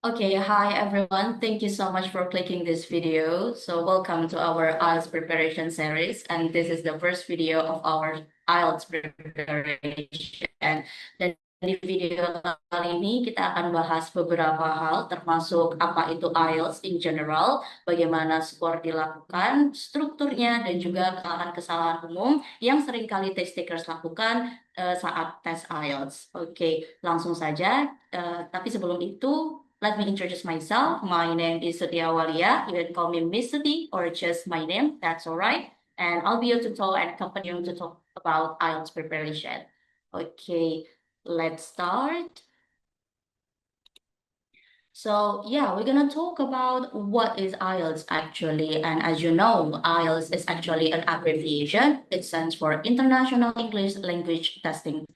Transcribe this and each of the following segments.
Okay, hi everyone. Thank you so much for clicking this video. So welcome to our IELTS preparation series, and this is the first video of our IELTS preparation. Dan di video kali ini kita akan bahas beberapa hal, termasuk apa itu IELTS in general, bagaimana skor dilakukan, strukturnya, dan juga kesalahan-kesalahan umum yang seringkali test takers lakukan saat tes IELTS. Oke, langsung saja. Tapi sebelum itu, let me introduce myself. My name is Setia Walia. You can call me Miss Seti or just my name. That's all right. And I'll be your tutor and accompany you to talk about IELTS preparation. Okay, let's start. So yeah, we're gonna talk about what is IELTS actually. And as you know, IELTS is actually an abbreviation. It stands for International English Language Testing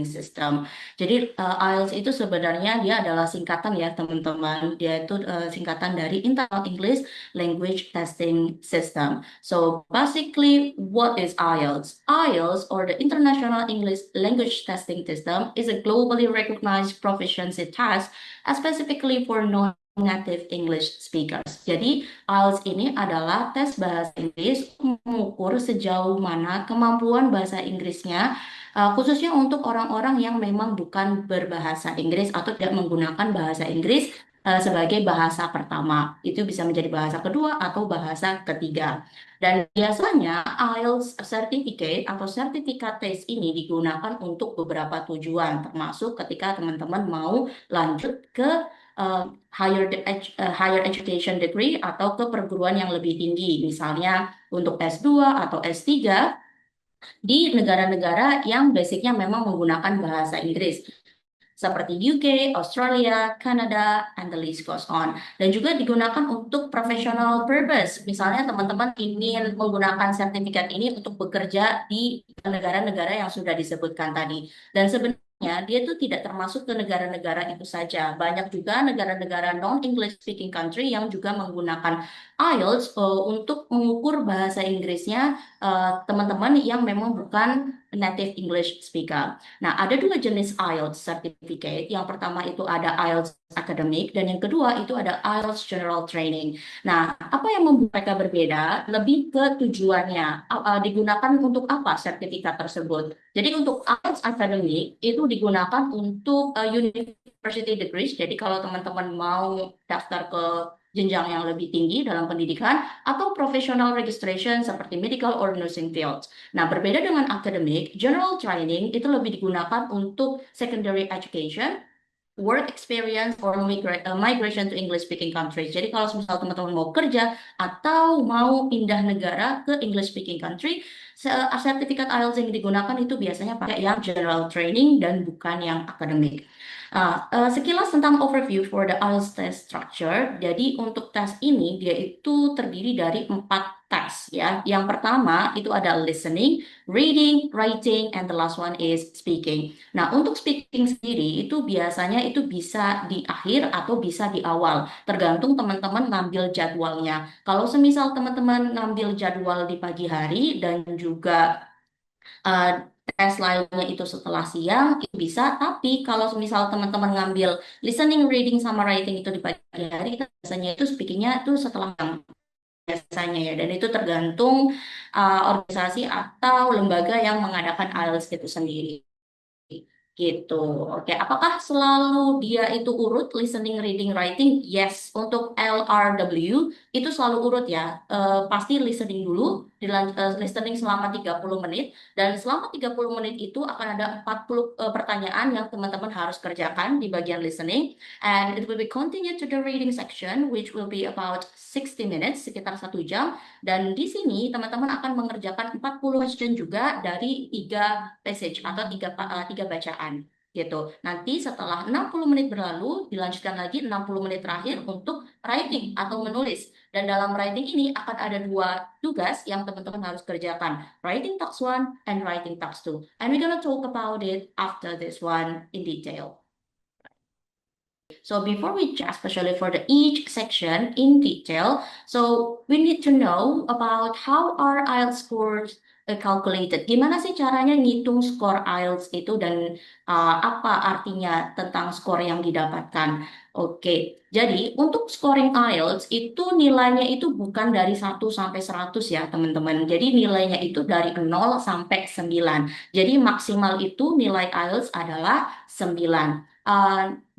System. Jadi IELTS itu sebenarnya dia adalah singkatan ya teman-teman. Dia itu singkatan dari International English Language Testing System. So basically, what is IELTS? IELTS, or the International English Language Testing System, is a globally recognized proficiency test specifically for non-native English speakers. Jadi, IELTS ini adalah tes bahasa Inggris untuk mengukur sejauh mana kemampuan bahasa Inggrisnya, khususnya untuk orang-orang yang memang bukan berbahasa Inggris atau tidak menggunakan bahasa Inggris sebagai bahasa pertama. Itu bisa menjadi bahasa kedua atau bahasa ketiga. Dan biasanya IELTS Certificate atau sertifikat tes ini digunakan untuk beberapa tujuan, termasuk ketika teman-teman mau lanjut ke higher education degree atau ke perguruan yang lebih tinggi, misalnya untuk S2 atau S3 di negara-negara yang basicnya memang menggunakan bahasa Inggris seperti UK, Australia, Kanada, and the list goes on. Dan juga digunakan untuk professional purpose. Misalnya teman-teman ingin menggunakan sertifikat ini untuk bekerja di negara-negara yang sudah disebutkan tadi. Dan sebenarnya dia tuh tidak termasuk ke negara-negara itu saja. Banyak juga negara-negara non-English speaking country yang juga menggunakan IELTS untuk mengukur bahasa Inggrisnya teman-teman yang memang bukan native English speaker. Nah, ada dua jenis IELTS certificate. Yang pertama itu ada IELTS academic dan yang kedua itu ada IELTS general training. Nah, apa yang membuat mereka berbeda? Lebih ke tujuannya. Digunakan untuk apa sertifikat tersebut? Jadi untuk IELTS academic itu digunakan untuk university degrees. Jadi kalau teman-teman mau daftar ke jenjang yang lebih tinggi dalam pendidikan atau professional registration seperti medical or nursing fields. Nah, berbeda dengan academic, general training itu lebih digunakan untuk secondary education, work experience, or migration to English speaking countries. Jadi kalau misal teman-teman mau kerja atau mau pindah negara ke English speaking country, sertifikat IELTS yang digunakan itu biasanya pakai yang general training dan bukan yang academic. Sekilas tentang overview for the IELTS test structure. Jadi untuk tes ini dia itu terdiri dari 4 tes ya. Yang pertama itu ada listening, reading, writing, and the last one is speaking. Nah, untuk speaking sendiri itu biasanya itu bisa di akhir atau bisa di awal, tergantung teman-teman ngambil jadwalnya. Kalau semisal teman-teman ngambil jadwal di pagi hari dan juga uh, tes lainnya itu setelah siang itu bisa, tapi kalau misal teman-teman ngambil listening, reading, sama writing itu di pagi hari, itu biasanya itu speakingnya itu setelah siang biasanya ya, dan itu tergantung organisasi atau lembaga yang mengadakan IELTS itu sendiri. Gitu. Oke, apakah selalu dia itu urut listening, reading, writing? Yes. Untuk LRW itu selalu urut ya. Pasti listening dulu, listening selama 30 menit dan selama 30 menit itu akan ada 40 pertanyaan yang teman-teman harus kerjakan di bagian listening, and it will be continue to the reading section which will be about 60 minutes, sekitar 1 jam, dan di sini teman-teman akan mengerjakan 40 question juga dari 3 passage atau 3 bacaan gitu. Nanti setelah 60 menit berlalu, dilanjutkan lagi 60 menit terakhir untuk writing atau menulis. Dan dalam writing ini akan ada 2 tugas yang teman-teman harus kerjakan. Writing task 1 and writing task 2. And we're gonna talk about it after this one in detail. So before we check, especially for the each section in detail, so we need to know about how are IELTS scores calculated. Gimana sih caranya ngitung skor IELTS itu dan apa artinya tentang skor yang didapatkan? Oke, jadi untuk scoring IELTS itu nilainya itu bukan dari 1 sampai 100 ya teman-teman. Jadi nilainya itu dari 0 sampai 9. Jadi maksimal itu nilai IELTS adalah 9.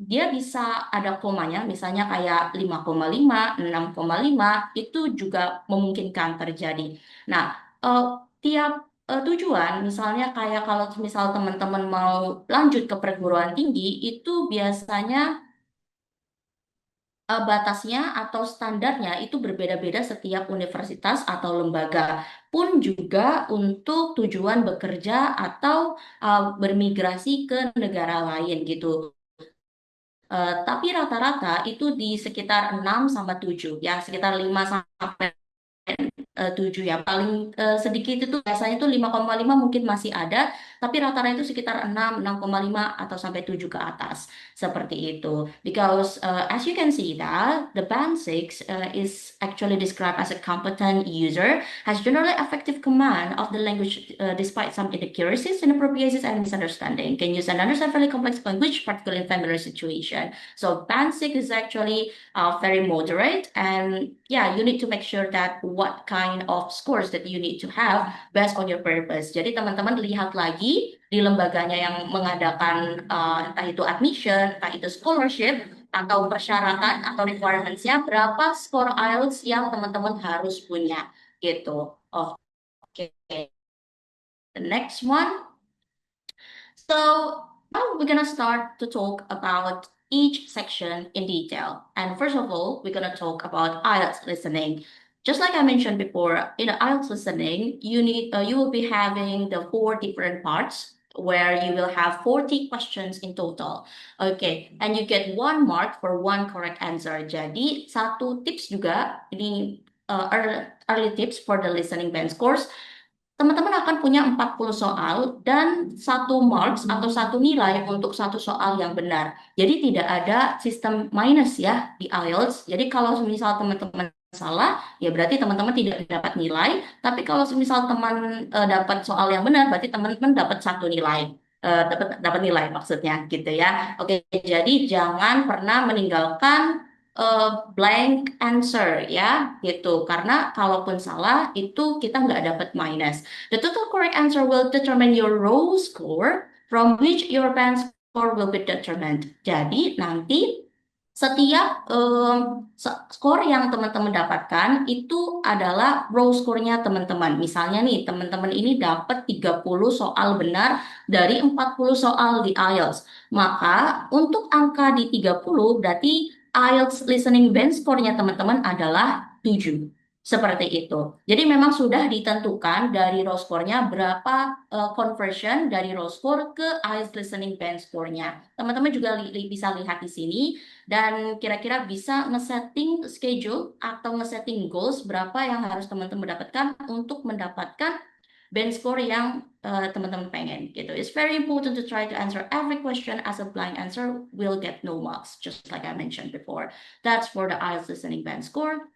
Dia bisa ada komanya, misalnya kayak 5,5, 6,5, itu juga memungkinkan terjadi. Nah, eh, tiap tujuan, misalnya kayak kalau misal teman-teman mau lanjut ke perguruan tinggi, itu biasanya batasnya atau standarnya itu berbeda-beda setiap universitas atau lembaga. Pun juga untuk tujuan bekerja atau bermigrasi ke negara lain gitu. Tapi rata-rata itu di sekitar 6 sama 7 ya, sekitar 5 sampai 7 ya. Paling sedikit itu biasanya itu 5,5 mungkin masih ada, tapi rata-rata itu sekitar 6, 6,5 atau sampai 7 ke atas. Seperti itu. Because as you can see that the band 6 is actually described as a competent user, has generally effective command of the language despite some inaccuracies, inappropriations, and misunderstanding. Can use and understand fairly complex language, particularly in familiar situation. So band 6 is actually very moderate, and yeah, you need to make sure that what kind of scores that you need to have based on your purpose. Jadi teman-teman lihat lagi di lembaganya yang mengadakan entah itu admission, entah itu scholarship, atau persyaratan atau requirements-nya berapa skor IELTS yang teman-teman harus punya gitu. Oke, the next one. So now we're gonna start to talk about each section in detail. And first of all, we're gonna talk about IELTS listening. Just like I mentioned before, in IELTS listening, you will be having the 4 different parts where you will have 40 questions in total. Okay, and you get 1 mark for one correct answer. Jadi satu tips juga ini early tips for the listening band scores. Teman-teman akan punya 40 soal dan 1 marks atau satu nilai untuk satu soal yang benar. Jadi tidak ada sistem minus ya di IELTS. Jadi kalau misal teman-teman salah, ya berarti teman-teman tidak dapat nilai. Tapi kalau misal teman dapat soal yang benar, berarti teman-teman dapat satu nilai. Dapat dapat nilai maksudnya gitu ya. Oke, jadi jangan pernah meninggalkan blank answer ya gitu. Karena kalaupun salah itu kita nggak dapat minus. The total correct answer will determine your row score from which your band score will be determined. Jadi nanti setiap skor yang teman-teman dapatkan itu adalah row skornya teman-teman. Misalnya nih, teman-teman ini dapat 30 soal benar dari 40 soal di IELTS. Maka untuk angka di 30 berarti IELTS listening band skornya teman-teman adalah 7. Seperti itu. Jadi memang sudah ditentukan dari raw score-nya berapa conversion dari raw score ke IELTS listening band score-nya. Teman-teman juga bisa lihat di sini dan kira-kira bisa nge-setting schedule atau nge-setting goals berapa yang harus teman-teman dapatkan untuk mendapatkan band score yang teman-teman pengen gitu. It's very important to try to answer every question as a blind answer will get no marks, just like I mentioned before. That's for the IELTS listening band score.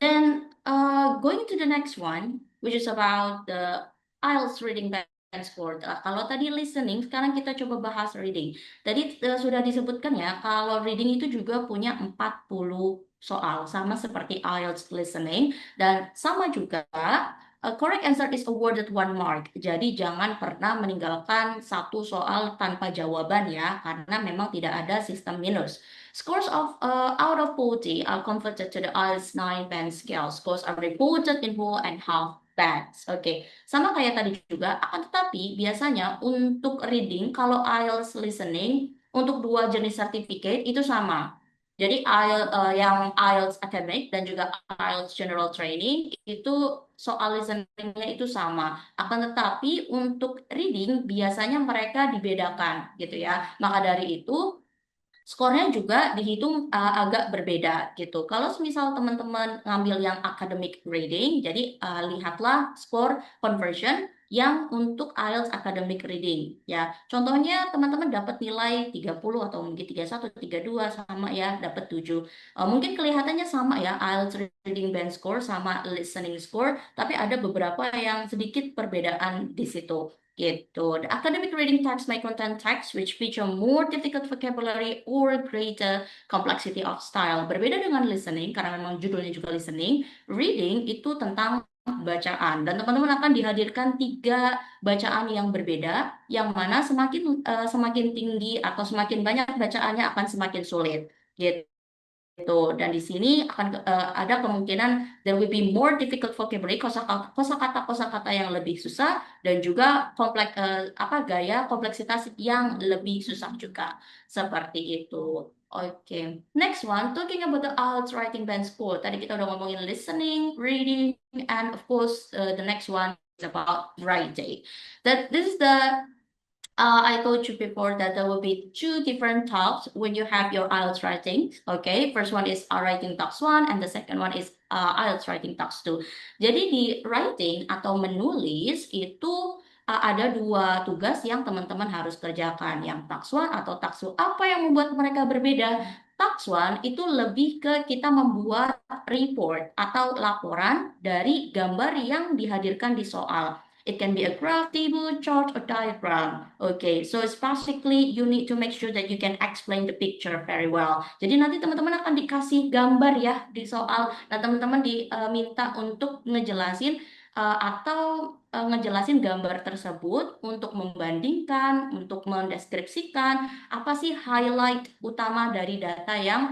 Then going to the next one, which is about the IELTS reading band score. Kalau tadi listening, sekarang kita coba bahas reading. Tadi sudah disebutkan ya, kalau reading itu juga punya 40 soal, sama seperti IELTS listening. Dan sama juga, a correct answer is awarded 1 mark. Jadi jangan pernah meninggalkan satu soal tanpa jawaban ya, karena memang tidak ada sistem minus. Scores of out of 40 are converted to the IELTS 9 band scale. Scores are reported in whole and half bands. Oke, sama kayak tadi juga. Akan tetapi biasanya untuk reading, kalau IELTS listening, untuk 2 jenis sertifikat itu sama. Jadi yang IELTS academic dan juga IELTS general training itu soal listeningnya itu sama. Akan tetapi untuk reading biasanya mereka dibedakan gitu ya. Maka dari itu skornya juga dihitung agak berbeda gitu. Kalau misal teman-teman ngambil yang academic grading, jadi lihatlah skor conversion yang untuk IELTS academic reading ya. Contohnya teman-teman dapat nilai 30 atau mungkin 31, 32 sama ya, dapat 7. Mungkin kelihatannya sama ya, IELTS reading band score sama listening score, tapi ada beberapa yang sedikit perbedaan di situ. Gitu. The academic reading text may contain text which feature more difficult vocabulary or greater complexity of style. Berbeda dengan listening, karena memang judulnya juga listening, reading itu tentang bacaan. Dan teman-teman akan dihadirkan 3 bacaan yang berbeda, yang mana semakin tinggi atau semakin banyak bacaannya akan semakin sulit. Gitu. Dan di sini akan ada kemungkinan there will be more difficult vocabulary, kosakata yang lebih susah, dan juga gaya kompleksitas yang lebih susah juga. Seperti itu. Oke, next one, talking about the IELTS writing band score. Tadi kita udah ngomongin listening, reading, and of course the next one is about writing. That this is the I told you before that there will be 2 different talks when you have your IELTS writing. Okay, first one is writing talks 1 and the second one is IELTS writing talks 2. Jadi di writing atau menulis itu ada 2 tugas yang teman-teman harus kerjakan. Yang talks 1 atau talks 2. Apa yang membuat mereka berbeda? Talks 1 itu lebih ke kita membuat report atau laporan dari gambar yang dihadirkan di soal. It can be a graph, table, chart, or diagram. Okay, so it's basically you need to make sure that you can explain the picture very well. Jadi nanti teman-teman akan dikasih gambar ya di soal. Nah, teman-teman diminta untuk ngejelasin ngejelasin gambar tersebut untuk membandingkan, untuk mendeskripsikan apa sih highlight utama dari data yang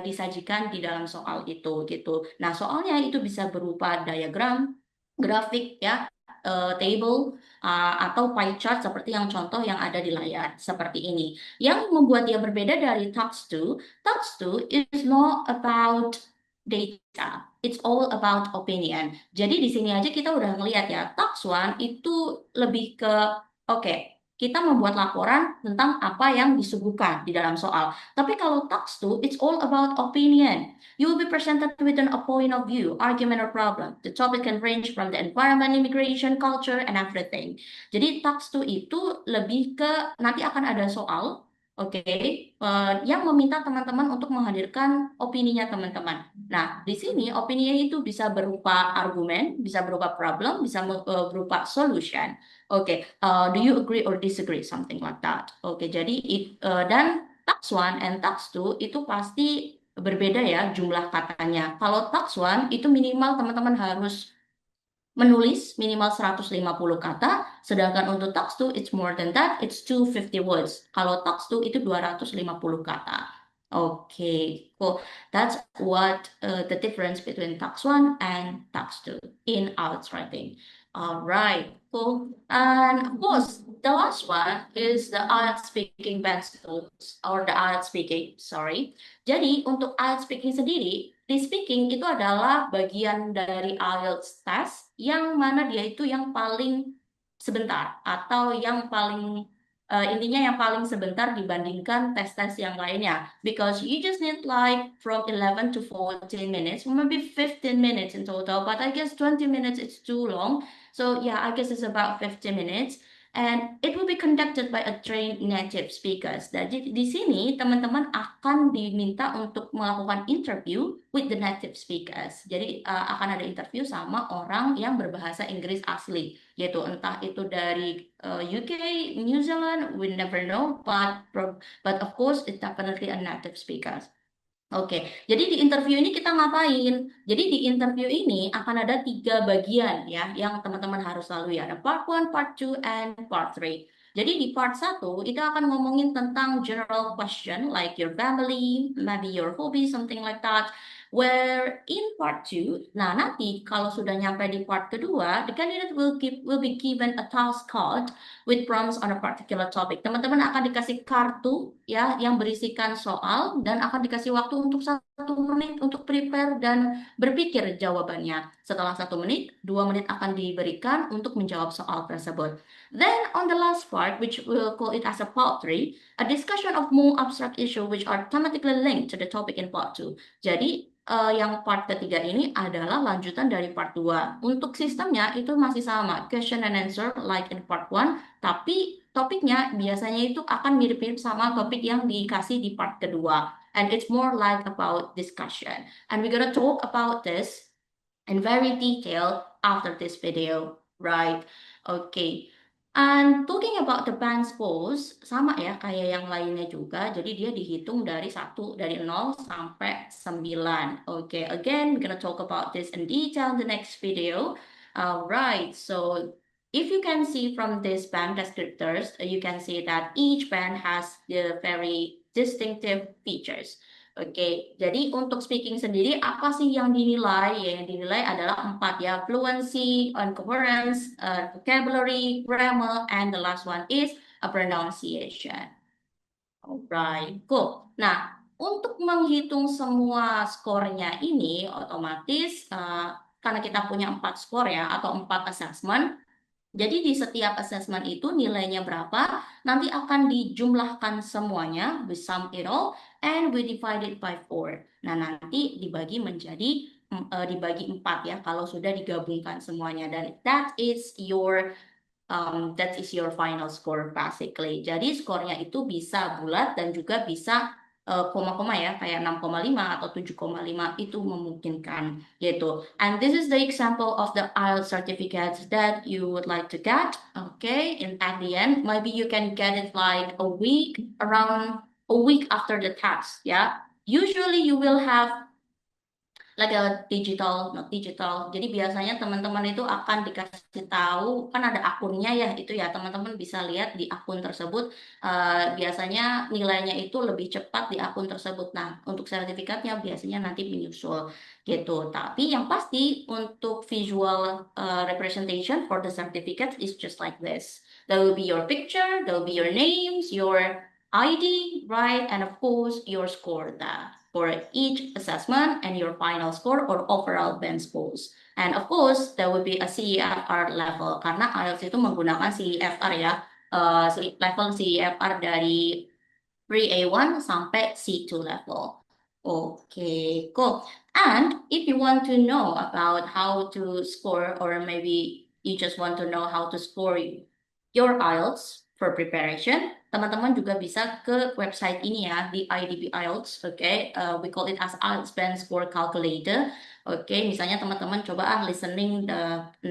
disajikan di dalam soal itu gitu. Nah, soalnya itu bisa berupa diagram, grafik ya, table atau pie chart seperti yang contoh yang ada di layar seperti ini. Yang membuat dia berbeda dari Talks 2 is not about data, it's all about opinion. Jadi di sini aja kita udah ngelihat ya, Talks 1 itu lebih ke oke, kita membuat laporan tentang apa yang disuguhkan di dalam soal. Tapi kalau Talks 2, it's all about opinion. You will be presented with a point of view, argument, or problem. The topic can range from the environment, immigration, culture, and everything. Jadi talks to itu lebih ke nanti akan ada soal, oke, yang meminta teman-teman untuk menghadirkan opininya teman-teman. Nah, di sini opininya itu bisa berupa argumen, bisa berupa problem, bisa berupa solution. Oke, do you agree or disagree? Something like that. Oke, jadi dan tax 1 and tax 2 itu pasti berbeda ya jumlah katanya. Kalau tax 1 itu minimal teman-teman harus menulis minimal 150 kata, sedangkan untuk tax 2 it's more than that, it's 250 words. Kalau tax 2 itu 250 kata. Okay, cool. That's what the difference between tax 1 and tax 2 in IELTS writing. Alright, cool. And of course, the last one is the IELTS speaking band skills or the IELTS speaking, sorry. Jadi untuk IELTS speaking sendiri, di speaking itu adalah bagian dari IELTS test yang mana dia itu yang paling sebentar atau yang paling intinya yang paling sebentar dibandingkan tes-tes yang lainnya. Because you just need like from 11 to 14 minutes, maybe 15 minutes in total, but I guess 20 minutes is too long. So yeah, I guess it's about 15 minutes. And it will be conducted by a trained native speakers. Jadi di sini teman-teman akan diminta untuk melakukan interview with the native speakers. Jadi akan ada interview sama orang yang berbahasa Inggris asli, yaitu entah itu dari UK, New Zealand, we never know, but of course it's definitely a native speakers. Oke, jadi di interview ini kita ngapain? Jadi di interview ini akan ada 3 bagian ya yang teman-teman harus lalui. Ada part 1, part 2, and part 3. Jadi di part 1 itu akan ngomongin tentang general question like your family, maybe your hobby, something like that. Where in part 2, nah nanti kalau sudah nyampe di part kedua, the candidate will be given a task card with prompts on a particular topic. Teman-teman akan dikasih kartu ya yang berisikan soal dan akan dikasih waktu untuk 1 menit untuk prepare dan berpikir jawabannya. Setelah 1 menit, 2 menit akan diberikan untuk menjawab soal tersebut. Then on the last part, which we'll call it as a part 3, a discussion of more abstract issue which are thematically linked to the topic in part 2. Jadi yang part ketiga ini adalah lanjutan dari part 2. Untuk sistemnya itu masih sama, question and answer like in part 1, tapi topiknya biasanya itu akan mirip-mirip sama topik yang dikasih di part kedua. And it's more like about discussion. And we're gonna talk about this in very detail after this video, right? Okay. And talking about the band scores, sama ya kayak yang lainnya juga. Jadi dia dihitung dari 0 sampai 9. Okay, again, we're gonna talk about this in detail in the next video. Right, so if you can see from this band descriptors, you can see that each band has the very distinctive features. Oke, jadi untuk speaking sendiri apa sih yang dinilai? Ya, yang dinilai adalah 4 ya, fluency, coherence, vocabulary, grammar, and the last one is a pronunciation. Alright, cool. Nah, untuk menghitung semua skornya ini otomatis karena kita punya 4 skor ya atau 4 assessment, jadi di setiap assessment itu nilainya berapa, nanti akan dijumlahkan semuanya, we sum it all, and we divide it by 4. Nah, nanti dibagi 4 ya, kalau sudah digabungkan semuanya. Dan that is your final score basically. Jadi skornya itu bisa bulat dan juga bisa koma-koma ya, kayak 6,5 atau 7,5 itu memungkinkan gitu. And this is the example of the IELTS certificates that you would like to get. Okay, and at the end, maybe you can get it like around a week after the test. Yeah, usually you will have like a digital, not digital. Jadi biasanya teman-teman itu akan dikasih tahu, kan ada akunnya ya, itu ya teman-teman bisa lihat di akun tersebut. Biasanya nilainya itu lebih cepat di akun tersebut. Nah, untuk sertifikatnya biasanya nanti menyusul gitu. Tapi yang pasti untuk visual representation for the certificate is just like this. There will be your picture, there will be your names, your ID, right? And of course, your score that for each assessment and your final score or overall band scores. And of course, there will be a CEFR level karena IELTS itu menggunakan CEFR ya, level CEFR dari pre-A1 sampai C2 level. Okay, cool. And if you want to know about how to score, or maybe you just want to know how to score your IELTS for preparation, teman-teman juga bisa ke website ini ya, di IDP IELTS, okay? We call it as IELTS Band Score Calculator. Oke, misalnya teman-teman coba listening 6,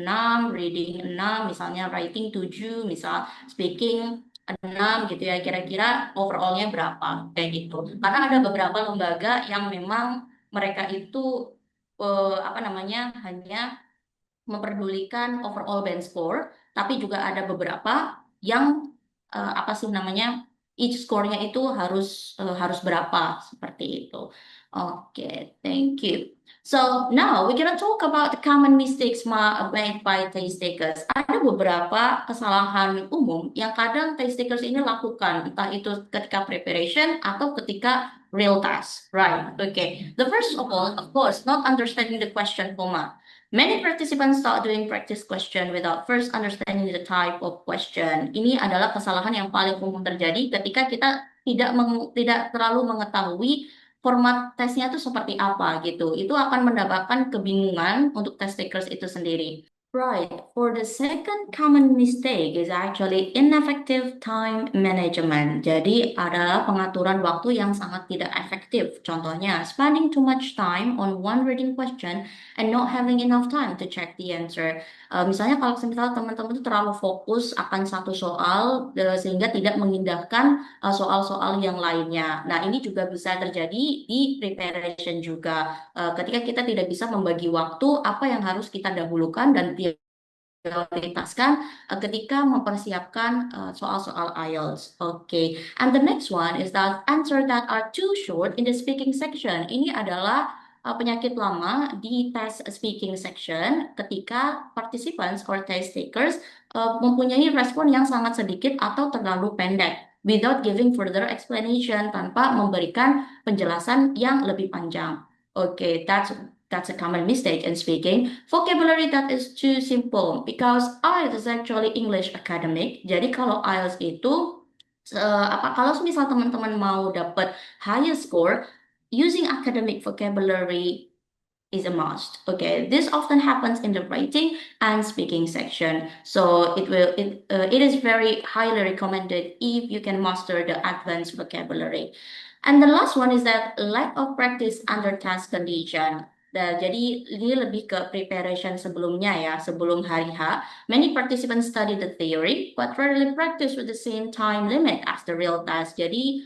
reading 6, misalnya writing 7, misal speaking 6 gitu ya, kira-kira overallnya berapa, kayak gitu. Karena ada beberapa lembaga yang memang mereka itu apa namanya hanya memperdulikan overall band score, tapi juga ada beberapa yang apa sih namanya each score-nya itu harus berapa seperti itu. Oke, thank you. So now we're gonna talk about the common mistakes made by test takers. Ada beberapa kesalahan umum yang kadang test takers ini lakukan, entah itu ketika preparation atau ketika real task, right? Okay. The first of all, of course, not understanding the question format. Many participants start doing practice question without first understanding the type of question. Ini adalah kesalahan yang paling umum terjadi ketika kita tidak terlalu mengetahui format tesnya itu seperti apa gitu. Itu akan mendapatkan kebingungan untuk test takers itu sendiri. Right. For the second common mistake is actually ineffective time management. Jadi adalah pengaturan waktu yang sangat tidak efektif. Contohnya, spending too much time on one reading question and not having enough time to check the answer. Misalnya kalau misalnya teman-teman itu terlalu fokus akan satu soal sehingga tidak mengindahkan soal-soal yang lainnya. Nah, ini juga bisa terjadi di preparation juga. Ketika kita tidak bisa membagi waktu apa yang harus kita dahulukan dan prioritaskan ketika mempersiapkan soal-soal IELTS. Okay. And the next one is that answer that are too short in the speaking section. Ini adalah penyakit lama di test speaking section ketika participants or test takers mempunyai respon yang sangat sedikit atau terlalu pendek without giving further explanation, tanpa memberikan penjelasan yang lebih panjang. Okay, that's a common mistake in speaking. Vocabulary that is too simple because IELTS is actually English academic. Jadi kalau IELTS itu kalau misal teman-teman mau dapat higher score, using academic vocabulary is a must. Okay, this often happens in the writing and speaking section. So it is very highly recommended if you can master the advanced vocabulary. And the last one is that lack of practice under task condition. Jadi ini lebih ke preparation sebelumnya ya, sebelum hari H. Many participants study the theory, but rarely practice with the same time limit as the real task. Jadi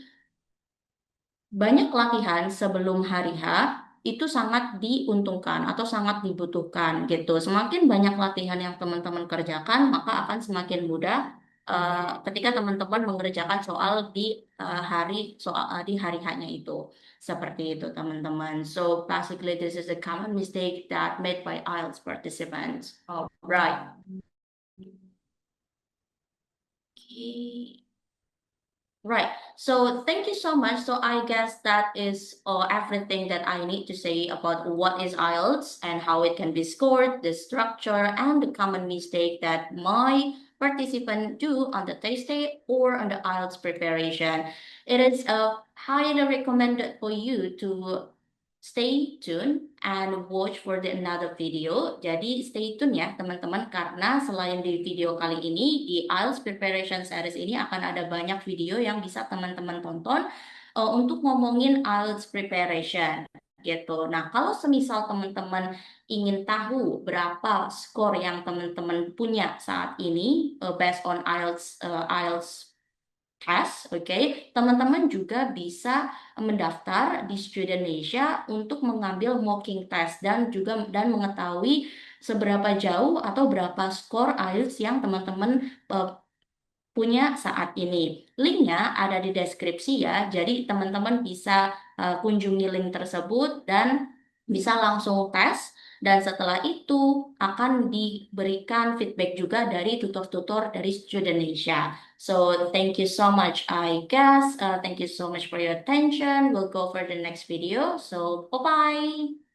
banyak latihan sebelum hari H itu sangat diuntungkan atau sangat dibutuhkan gitu. Semakin banyak latihan yang teman-teman kerjakan, maka akan semakin mudah ketika teman-teman mengerjakan soal di di hari H-nya itu. Seperti itu, teman-teman. So basically this is a common mistake that made by IELTS participants. Alright. Okay. Right. So thank you so much. So I guess that is everything that I need to say about what is IELTS and how it can be scored, the structure, and the common mistake that my participant do on the test day or on the IELTS preparation. It is highly recommended for you to stay tuned and watch for the another video. Jadi stay tune ya teman-teman karena selain di video kali ini di IELTS preparation series ini akan ada banyak video yang bisa teman-teman tonton untuk ngomongin IELTS preparation gitu. Nah, kalau semisal teman-teman ingin tahu berapa skor yang teman-teman punya saat ini based on IELTS test, oke. Teman-teman juga bisa mendaftar di Studentia untuk mengambil mocking test dan juga mengetahui seberapa jauh atau berapa skor IELTS yang teman-teman punya saat ini. Linknya ada di deskripsi ya, jadi teman-teman bisa kunjungi link tersebut dan bisa langsung tes. Dan setelah itu akan diberikan feedback juga dari tutor-tutor dari Studentia. So thank you so much, I guess. Thank you so much for your attention. We'll go for the next video. So bye-bye.